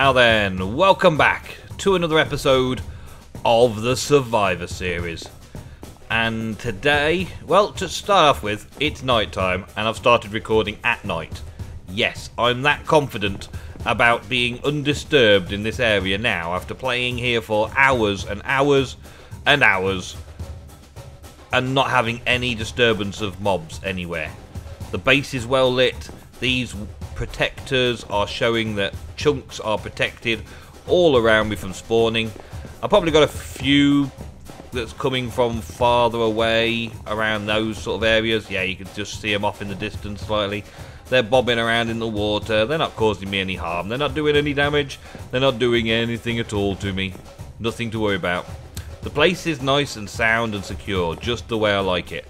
Now then, welcome back to another episode of the Survivor series. And today, well, to start off with, it's night time and I've started recording at night. Yes, I'm that confident about being undisturbed in this area now after playing here for hours and hours and hours and not having any disturbance of mobs anywhere. The base is well lit. These protectors are showing that chunks are protected all around me from spawning. I've probably got a few that's coming from farther away around those sort of areas. Yeah, you can just see them off in the distance slightly. They're bobbing around in the water. They're not causing me any harm. They're not doing any damage. They're not doing anything at all to me. Nothing to worry about. The place is nice and sound and secure, just the way I like it.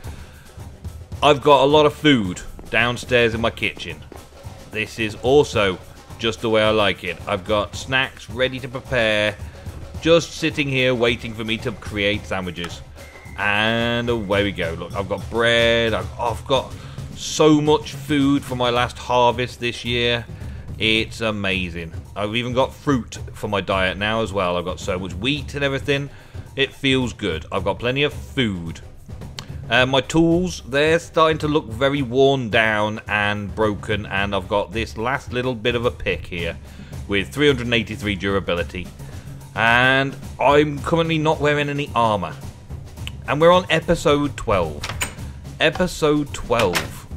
I've got a lot of food downstairs in my kitchen. This is also just the way I like it. I've got snacks ready to prepare, just sitting here waiting for me to create sandwiches. And away we go. Look, I've got bread. I've got so much food for my last harvest this year. It's amazing. I've even got fruit for my diet now as well. I've got so much wheat and everything. It feels good. I've got plenty of food. My tools, they're starting to look very worn down and broken, and I've got this last little bit of a pick here with 383 durability, and I'm currently not wearing any armor, and we're on episode 12. Episode 12.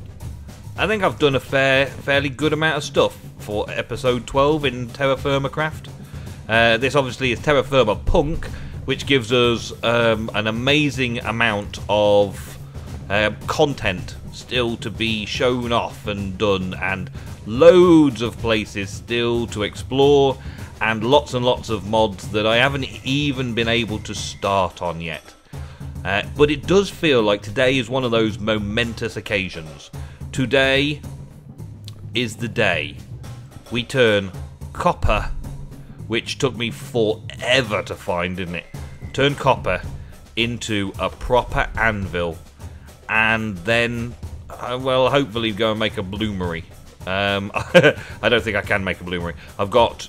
I think I've done a fairly good amount of stuff for episode 12 in TerraFirmaCraft. This obviously is TerraFirmaPunk, which gives us an amazing amount of content still to be shown off and done, and loads of places still to explore, and lots of mods that I haven't even been able to start on yet. But it does feel like today is one of those momentous occasions. Today is the day we turn copper, which took me forever to find, didn't it? Turn copper into a proper anvil, and then, well, hopefully go and make a bloomery. I don't think I can make a bloomery. I've got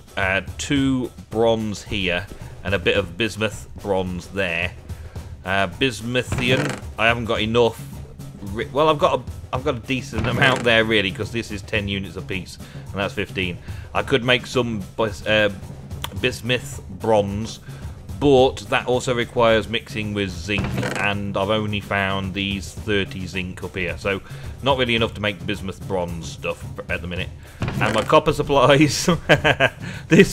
2 bronze here and a bit of bismuth bronze there. Bismuthian, I haven't got enough. Well, I've got a decent amount there really, because this is 10 units a piece, and that's 15. I could make some bismuth bronze, but that also requires mixing with zinc, and I've only found these 30 zinc up here, so not really enough to make bismuth bronze stuff at the minute. And my copper supplies, there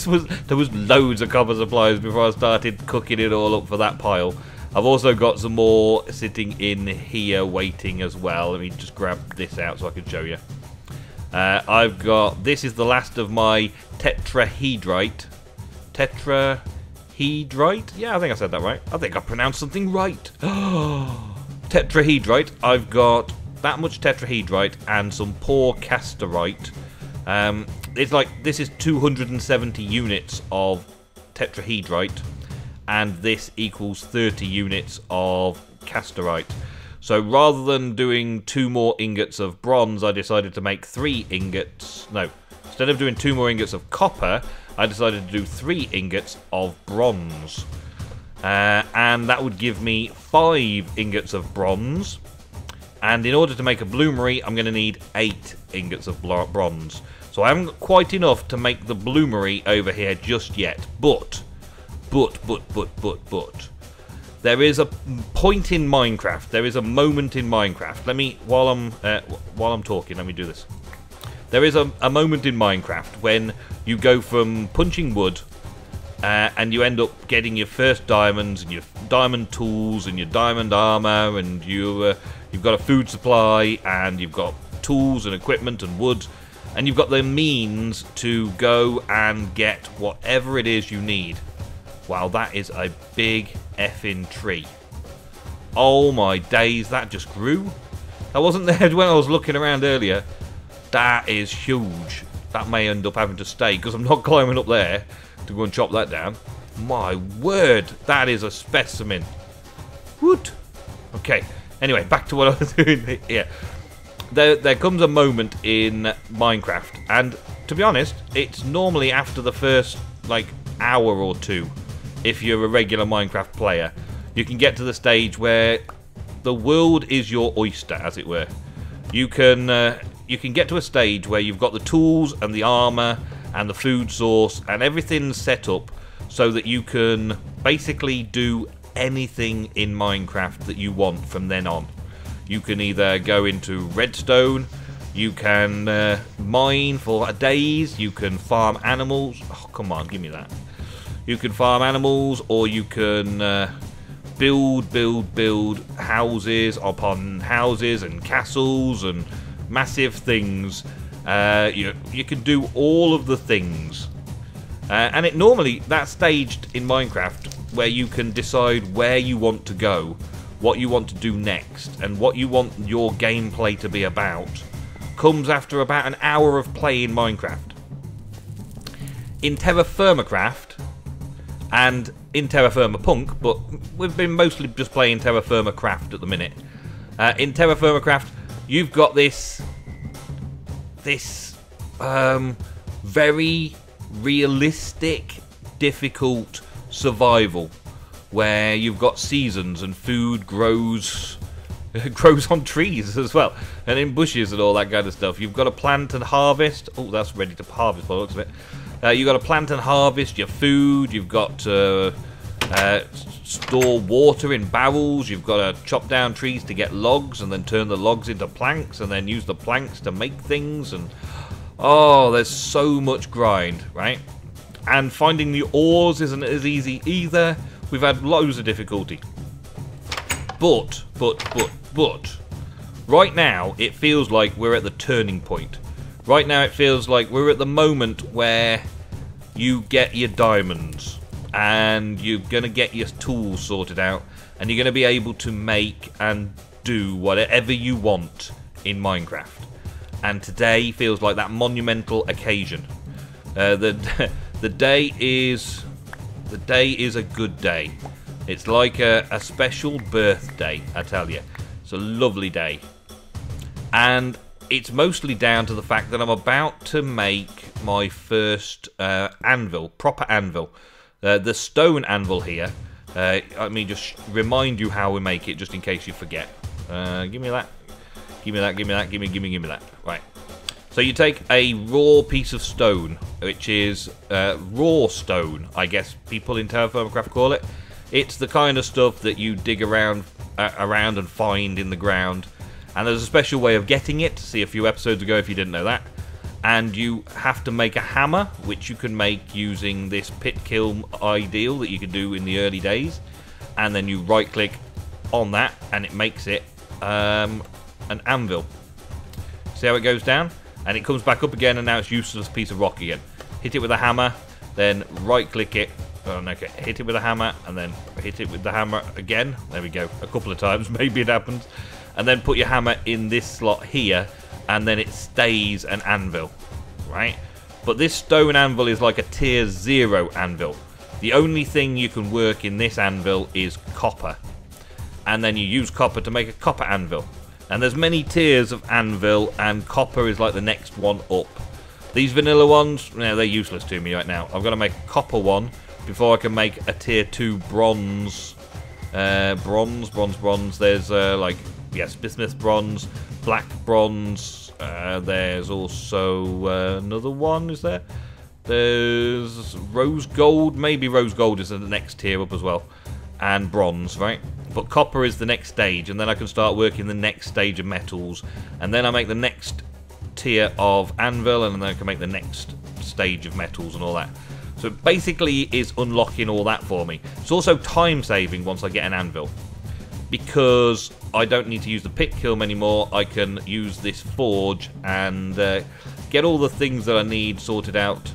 was loads of copper supplies before I started cooking it all up for that pile. I've also got some more sitting in here waiting as well. Let me just grab this out so I can show you. I've got, this is the last of my tetrahedrite. Tetrahedrite? Yeah, I think I said that right. I think I pronounced something right. Tetrahedrite. I've got that much tetrahedrite and some poor casterite. It's like, this is 270 units of tetrahedrite, and this equals 30 units of casterite. So rather than doing 2 more ingots of bronze, I decided to make 3 ingots. No, instead of doing 2 more ingots of copper, I decided to do 3 ingots of bronze. And that would give me 5 ingots of bronze. And in order to make a bloomery, I'm going to need 8 ingots of bronze. So I haven't got quite enough to make the bloomery over here just yet. But. There is a point in Minecraft. There is a moment in Minecraft. Let me, while I'm talking, let me do this. There is a moment in Minecraft when you go from punching wood and you end up getting your first diamonds and your diamond tools and your diamond armor, and you've got a food supply and you've got tools and equipment and wood, and you've got the means to go and get whatever it is you need. Wow, that is a big effing tree. Oh my days, that just grew. That wasn't there when I was looking around earlier. That is huge. That may end up having to stay, because I'm not climbing up there to go and chop that down. My word, that is a specimen. Woot. Okay, anyway, back to what I was doing here. There comes a moment in Minecraft, and to be honest, it's normally after the first, like, hour or two, if you're a regular Minecraft player, you can get to the stage where the world is your oyster, as it were. You can get to a stage where you've got the tools and the armor and the food source and everything set up so that you can basically do anything in Minecraft that you want from then on. You can either go into redstone, you can mine for days, you can farm animals. Oh, come on, give me that. You can farm animals, or you can build houses upon houses and castles and massive things. You can do all of the things. And it normally, that's staged in Minecraft, where you can decide where you want to go, what you want to do next, and what you want your gameplay to be about, comes after about an hour of play in Minecraft. In TerraFirmaCraft, and in TerraFirmaPunk, but we've been mostly just playing TerraFirmaCraft at the minute. In TerraFirmaCraft, you've got this very realistic, difficult survival, where you've got seasons and food grows on trees as well, and in bushes and all that kind of stuff. You've got to plant and harvest. Oh, that's ready to harvest by the looks of it. You've got to plant and harvest your food. You've got to store water in barrels. You've got to chop down trees to get logs, and then turn the logs into planks, and then use the planks to make things. And oh, there's so much grind, right? And finding the ores isn't as easy either. We've had loads of difficulty. But right now it feels like we're at the turning point. Right now it feels like we're at the moment where you get your diamonds and you're going to get your tools sorted out, and you're going to be able to make and do whatever you want in Minecraft. And today feels like that monumental occasion. The day is a good day. It's like a special birthday, I tell you. It's a lovely day. And it's mostly down to the fact that I'm about to make my first anvil, proper anvil. The stone anvil here. Let me just remind you how we make it, just in case you forget. Give me that. Give me that, give me that, give me that. Right. So you take a raw piece of stone, which is raw stone, I guess people in TerraFirmaCraft call it. It's the kind of stuff that you dig around and find in the ground. And there's a special way of getting it. See a few episodes ago if you didn't know that. And you have to make a hammer, which you can make using this pit kiln ideal that you could do in the early days. And then you right click on that and it makes it an anvil. See how it goes down? And it comes back up again, and now it's useless piece of rock again. Hit it with a hammer, then right click it. Oh, no, okay. Hit it with a hammer, and then hit it with the hammer again. There we go. A couple of times, maybe it happens. And then put your hammer in this slot here, and then it stays an anvil, right? But this stone anvil is like a tier 0 anvil. The only thing you can work in this anvil is copper. And then you use copper to make a copper anvil. And there's many tiers of anvil, and copper is like the next one up. These vanilla ones, no, they're useless to me right now. I've got to make a copper one before I can make a tier 2 bronze. Bronze. There's like, yes, bismuth bronze, black bronze. There's also another one, is there? There's rose gold. Maybe rose gold is the next tier up as well. And bronze, right? But copper is the next stage, and then I can start working the next stage of metals, and then I make the next tier of anvil, and then I can make the next stage of metals and all that. So it basically is unlocking all that for me. It's also time saving once I get an anvil, because I don't need to use the pit kiln anymore. I can use this forge and get all the things that I need sorted out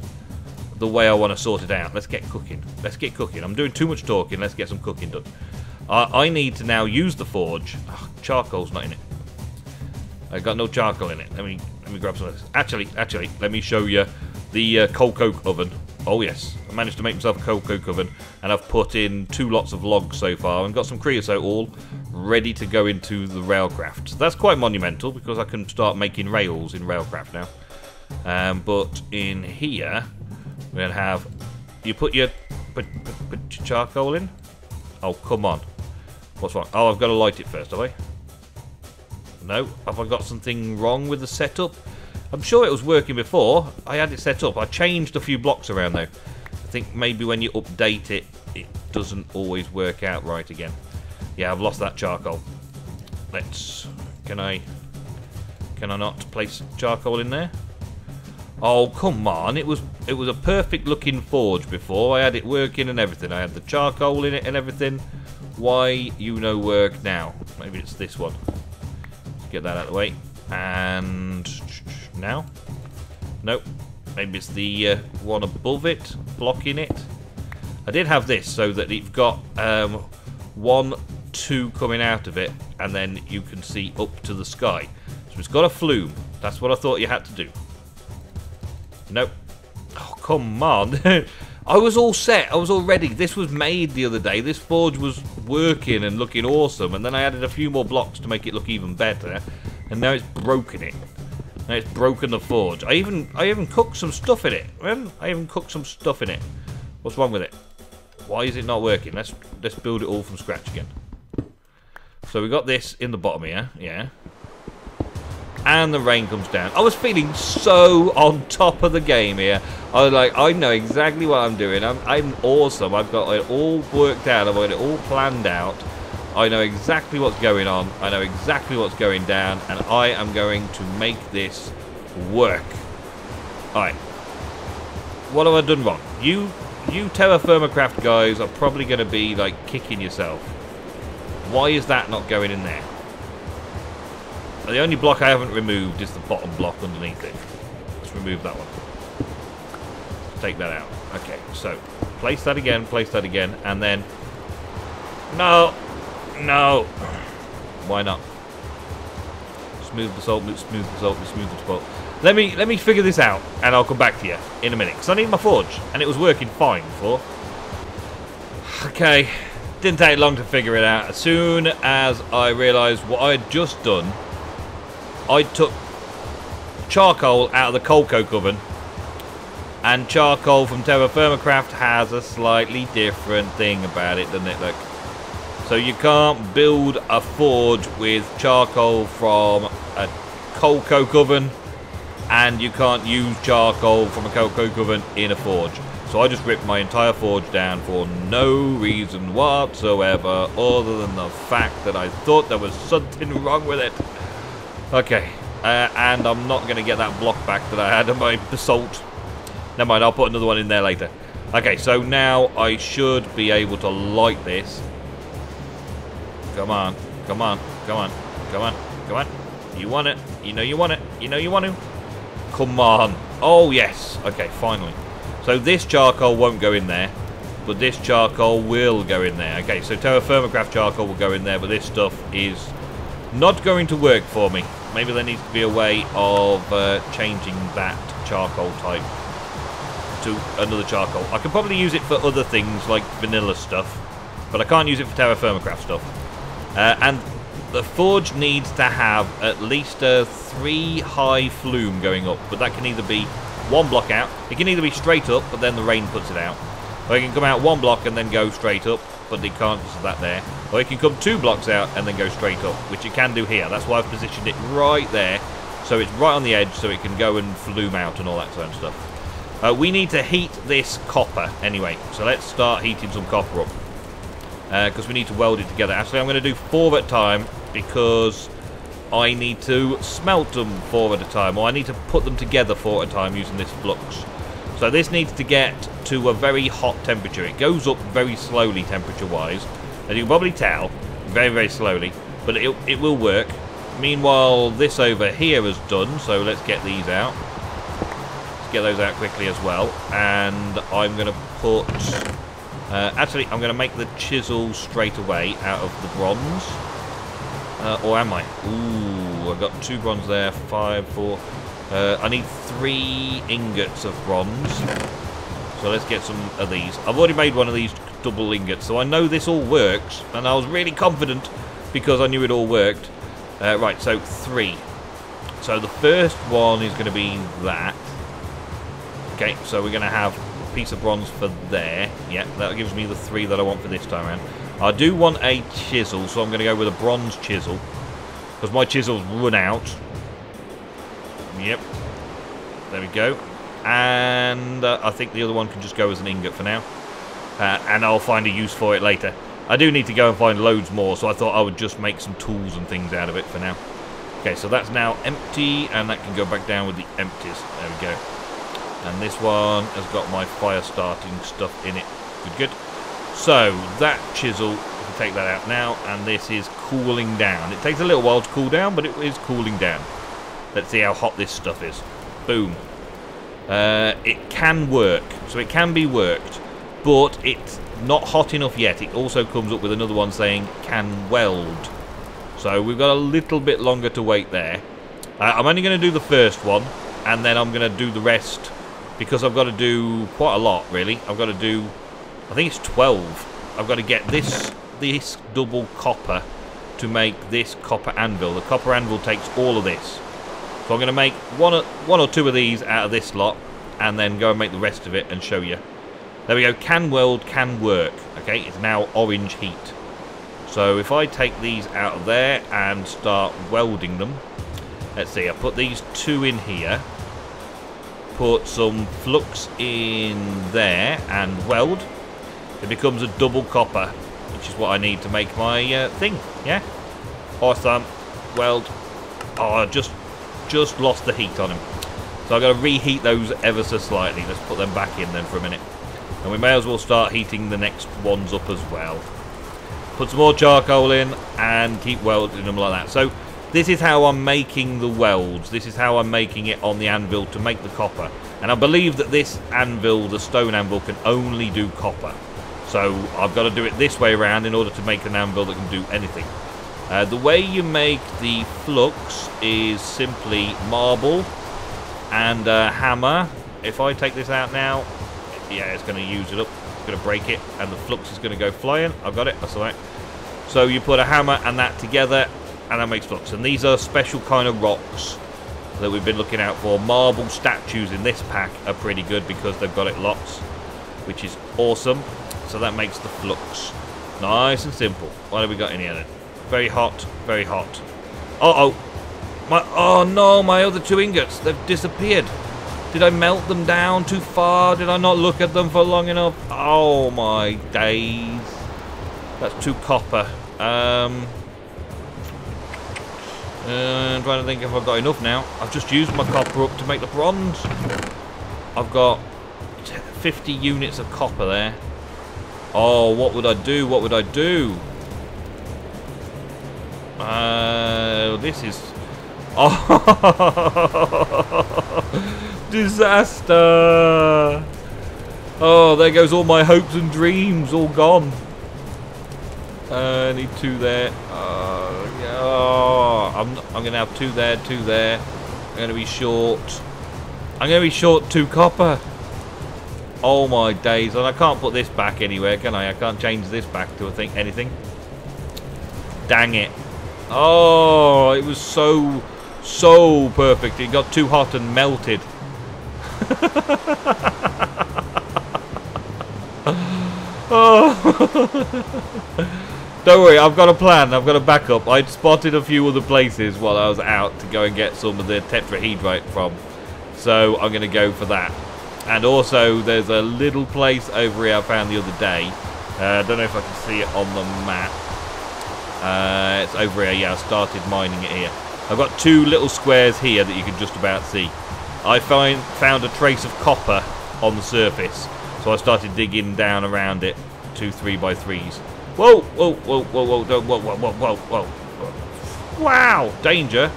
the way I want to sort it out. Let's get cooking. Let's get cooking. I'm doing too much talking. Let's get some cooking done. I need to now use the forge. Oh, charcoal's not in it. I've got no charcoal in it. Let me grab some of this. Actually, let me show you the coal coke oven. Oh yes, I managed to make myself a coal coke oven, and I've put in 2 lots of logs so far, and got some creosote all ready to go into the Railcraft. So that's quite monumental, because I can start making rails in Railcraft now. But in here, we're going to have... You put your charcoal in? Oh, come on. What's wrong? Oh, I've got to light it first, have I? No? Have I got something wrong with the setup? I'm sure it was working before. I had it set up. I changed a few blocks around, though. I think maybe when you update it, it doesn't always work out right again. Yeah, I've lost that charcoal. Let's... Can I not place charcoal in there? Oh, come on. It was a perfect looking forge before. I had it working and everything. I had the charcoal in it and everything. Why you no work now? Maybe it's this one. Let's get that out of the way. And now? Nope. Maybe it's the one above it, blocking it. I did have this so that you've got 1, 2 coming out of it, and then you can see up to the sky. So it's got a flume. That's what I thought you had to do. Nope. Oh, come on. I was all set. I was all ready. This was made the other day. This forge was working and looking awesome. And then I added a few more blocks to make it look even better. And now it's broken it. Now it's broken the forge. I even cooked some stuff in it. I even cooked some stuff in it. What's wrong with it? Why is it not working? Let's build it all from scratch again. So we got this in the bottom here. Yeah. And the rain comes down. I was feeling so on top of the game here. I was like, I know exactly what I'm doing. I'm awesome. I've got it all worked out. I've got it all planned out. I know exactly what's going on. I know exactly what's going down. And I am going to make this work. Alright. What have I done wrong? You TerraFirmaCraft guys are probably going to be like kicking yourself. Why is that not going in there? The only block I haven't removed is the bottom block underneath it. Let's remove that one. Take that out. Okay, so place that again, and then... No! No! Why not? Smooth the salt, smooth the salt, smooth the salt. Let me figure this out, and I'll come back to you in a minute. Because I need my forge, and it was working fine before. Okay, didn't take long to figure it out. As soon as I realised what I had just done, I took charcoal out of the coal coke oven, and charcoal from TerraFirmaCraft has a slightly different thing about it, doesn't it? Look. So you can't build a forge with charcoal from a coal coke oven, and you can't use charcoal from a coal coke oven in a forge. So I just ripped my entire forge down for no reason whatsoever, other than the fact that I thought there was something wrong with it. Okay, and I'm not going to get that block back that I had on my basalt. Never mind, I'll put another one in there later. Okay, so now I should be able to light this. Come on, come on, come on, come on, come on. You want it. You know you want it. You know you want to. Come on. Oh, yes. Okay, finally. So this charcoal won't go in there, but this charcoal will go in there. Okay, so TerraFirmaCraft charcoal will go in there, but this stuff is not going to work for me. Maybe there needs to be a way of changing that charcoal type to another charcoal. I can probably use it for other things like vanilla stuff, but I can't use it for TerraFirmaCraft stuff. And the forge needs to have at least a 3 high flume going up, but that can either be 1 block out. It can either be straight up, but then the rain puts it out, or it can come out 1 block and then go straight up, but it can't because of that there. Or it can come 2 blocks out and then go straight up, which it can do here. That's why I've positioned it right there, so it's right on the edge, so it can go and flume out and all that sort of stuff. We need to heat this copper anyway, so let's start heating some copper up, because we need to weld it together. Actually, I'm going to do 4 at a time, because I need to smelt them 4 at a time, or I need to put them together 4 at a time using this flux. So this needs to get to a very hot temperature. It goes up very slowly temperature-wise, and you can probably tell, very, very slowly, but it will work. Meanwhile, this over here is done, so let's get these out. Let's get those out quickly as well, and I'm going to put... actually, I'm going to make the chisel straight away out of the bronze. Or am I? Ooh, I've got 2 bronze there, 5, 4... I need 3 ingots of bronze. So let's get some of these. I've already made one of these double ingots, so I know this all works. And I was really confident because I knew it all worked. Right, so 3. So the first one is going to be that. Okay, so we're going to have a piece of bronze for there. Yeah, that gives me the 3 that I want for this time around. I do want a chisel, so I'm going to go with a bronze chisel. Because my chisel's run out. Yep. There we go. And I think the other one can just go as an ingot for now. And I'll find a use for it later. I do need to go and find loads more, so I thought I would just make some tools and things out of it for now. Okay, so that's now empty, and that can go back down with the empties. There we go. And this one has got my fire starting stuff in it. Good, good. So, that chisel, we can take that out now, and this is cooling down. It takes a little while to cool down, but it is cooling down. Let's see how hot this stuff is. Boom. It can work, so it can be worked, but it's not hot enough yet. It also comes up with another one saying can weld. So we've got a little bit longer to wait there. I'm only going to do the first one, and then I'm going to do the rest, because I've got to do quite a lot, really. I've got to do, I think it's 12. I've got to get this double copper to make this copper anvil. The copper anvil takes all of this. So I'm going to make one or two of these out of this lot, and then go and make the rest of it and show you. There we go. Can weld, can work. Okay, it's now orange heat. So if I take these out of there and start welding them, let's see. I put these 2 in here. Put some flux in there and weld. It becomes a double copper, which is what I need to make my thing. Yeah. Awesome. Weld. Oh, I just lost the heat on him. So I've got to reheat those ever so slightly. Let's put them back in then for a minute. And we may as well start heating the next ones up as well. Put some more charcoal in and keep welding them like that. So this is how I'm making the welds. This is how I'm making it on the anvil to make the copper. And I believe that this anvil, the stone anvil, can only do copper. So I've got to do it this way around in order to make an anvil that can do anything. The way you make the flux is simply marble and a hammer. If I take this out now, yeah, it's going to use it up. It's going to break it, and the flux is going to go flying. I've got it. That's all right. So you put a hammer and that together, and that makes flux. And these are special kind of rocks that we've been looking out for. Marble statues in this pack are pretty good because they've got it lots, which is awesome. So that makes the flux nice and simple. What have we got in here then? Very hot, very hot. Oh no, my other 2 ingots, they've disappeared. Did I melt them down too far? Did I not look at them for long enough? Oh my days. That's 2 copper. I'm trying to think if I've got enough now. I've just used my copper up to make the bronze. I've got 50 units of copper there. Oh, what would I do? What would I do? This is... Oh, disaster! Oh, there goes all my hopes and dreams, all gone. I need 2 there. Oh, I'm gonna have 2 there, 2 there. I'm gonna be short. I'm gonna be short 2 copper. Oh my days! And I can't put this back anywhere, can I? I can't change this back to anything. Dang it! Oh, it was so perfect. It got too hot and melted. Oh. Don't worry, I've got a plan. I've got a backup. I'd spotted a few other places while I was out to go and get some of the tetrahedrite from. So I'm going to go for that. And also, there's a little place over here I found the other day. I don't know if I can see it on the map. It's over here. Yeah, I started mining it here. I've got 2 little squares here that you can just about see. I found a trace of copper on the surface, so I started digging down around it. 2 3x3s. Whoa, whoa, whoa, whoa, whoa, whoa, whoa, whoa, whoa. Wow, danger.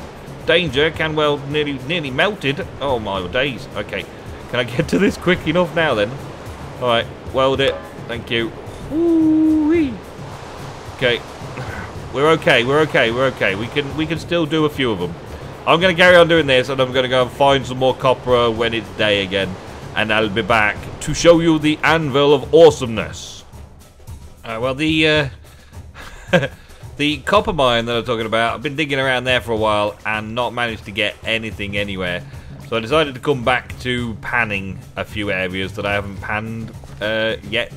Danger, can well nearly melted. Oh my days. Okay. Can I get to this quick enough now then? Alright, weld it. Thank you. Woo-wee. Okay. We're okay, we're okay, we're okay. We can still do a few of them. I'm going to carry on doing this, and I'm going to go and find some more copper when it's day again. And I'll be back to show you the anvil of awesomeness. Well, the The copper mine that I'm talking about, I've been digging around there for a while and not managed to get anything anywhere. So I decided to come back to panning a few areas that I haven't panned yet.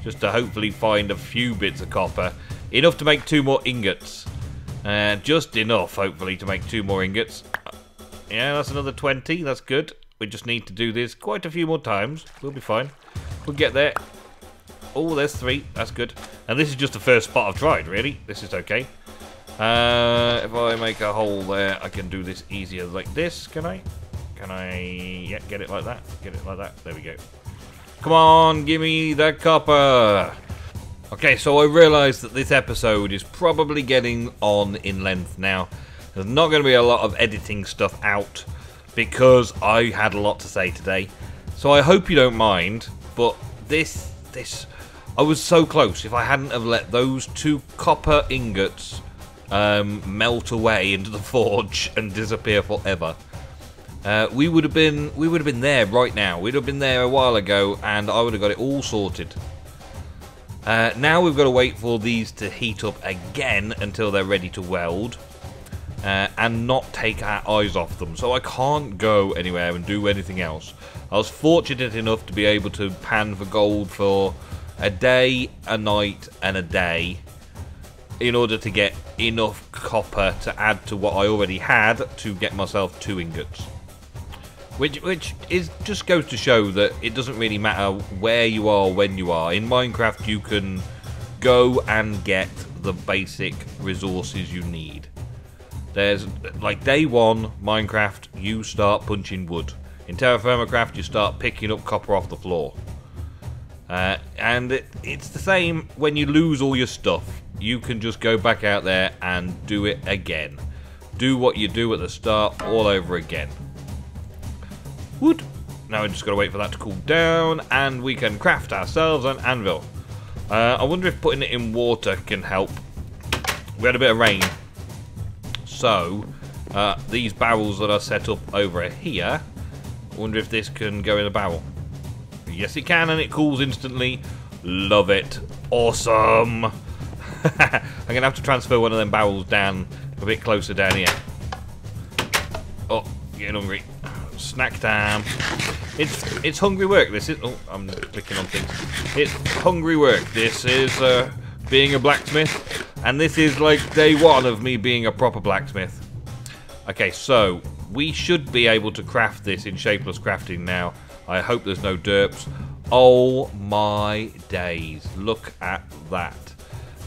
Just to hopefully find a few bits of copper. Enough to make 2 more ingots. Just enough, hopefully, to make 2 more ingots. Yeah, that's another 20. That's good. We just need to do this quite a few more times. We'll be fine. We'll get there. Oh, there's 3. That's good. And this is just the first spot I've tried, really. This is okay. If I make a hole there, I can do this easier like this, can I? Can I... yeah, get it like that. Get it like that. There we go. Come on, give me that copper. Okay, so I realised that this episode is probably getting on in length now. There's not going to be a lot of editing stuff out because I had a lot to say today. So I hope you don't mind, but this... I was so close. If I hadn't have let those 2 copper ingots melt away into the forge and disappear forever, we would have been there right now. We'd have been there a while ago, and I would have got it all sorted. Now we've got to wait for these to heat up again until they're ready to weld, and not take our eyes off them. So I can't go anywhere and do anything else. I was fortunate enough to be able to pan for gold for a day, a night, and a day in order to get enough copper to add to what I already had to get myself 2 ingots. Which is just goes to show that it doesn't really matter where you are, when you are. In Minecraft, you can go and get the basic resources you need. There's, like, day 1, Minecraft, you start punching wood. In TerraFirmaCraft, you start picking up copper off the floor. And it's the same when you lose all your stuff. You can just go back out there and do it again. Do what you do at the start all over again. Wood. Now we just got to wait for that to cool down, and we can craft ourselves an anvil. I wonder if putting it in water can help. We had a bit of rain, so these barrels that are set up over here, I wonder if this can go in a barrel. Yes, it can, and it cools instantly. Love it. Awesome. I'm going to have to transfer one of them barrels down a bit closer down here. Oh, getting hungry. Snack time. It's hungry work. This is... oh, I'm clicking on things. It's hungry work. This is being a blacksmith. And this is like day 1 of me being a proper blacksmith. Okay, so we should be able to craft this in shapeless crafting now. I hope there's no derps. Oh my days. Look at that.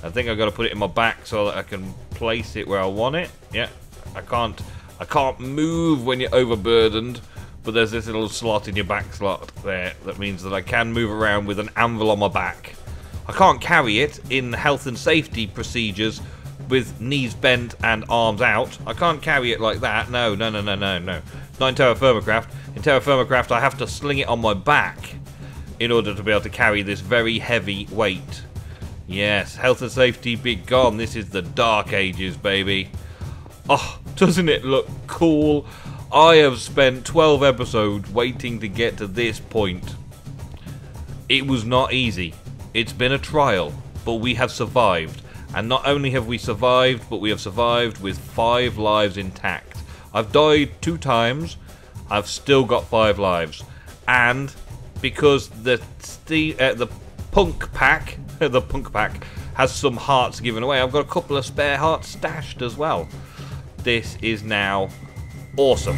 I think I've got to put it in my back so that I can place it where I want it. Yeah, I can't move when you're overburdened, but there's this little slot in your back slot there that means that I can move around with an anvil on my back. I can't carry it in health and safety procedures with knees bent and arms out. I can't carry it like that. No. Not in TerraFirmaCraft. In TerraFirmaCraft, I have to sling it on my back in order to be able to carry this very heavy weight. Yes, health and safety be gone. This is the dark ages, baby. Oh, doesn't it look cool? I have spent 12 episodes waiting to get to this point. It was not easy. It's been a trial, but we have survived. And not only have we survived, but we have survived with 5 lives intact. I've died 2 times. I've still got 5 lives. And because the punk pack, the punk pack has some hearts given away, I've got a couple of spare hearts stashed as well. This is now awesome.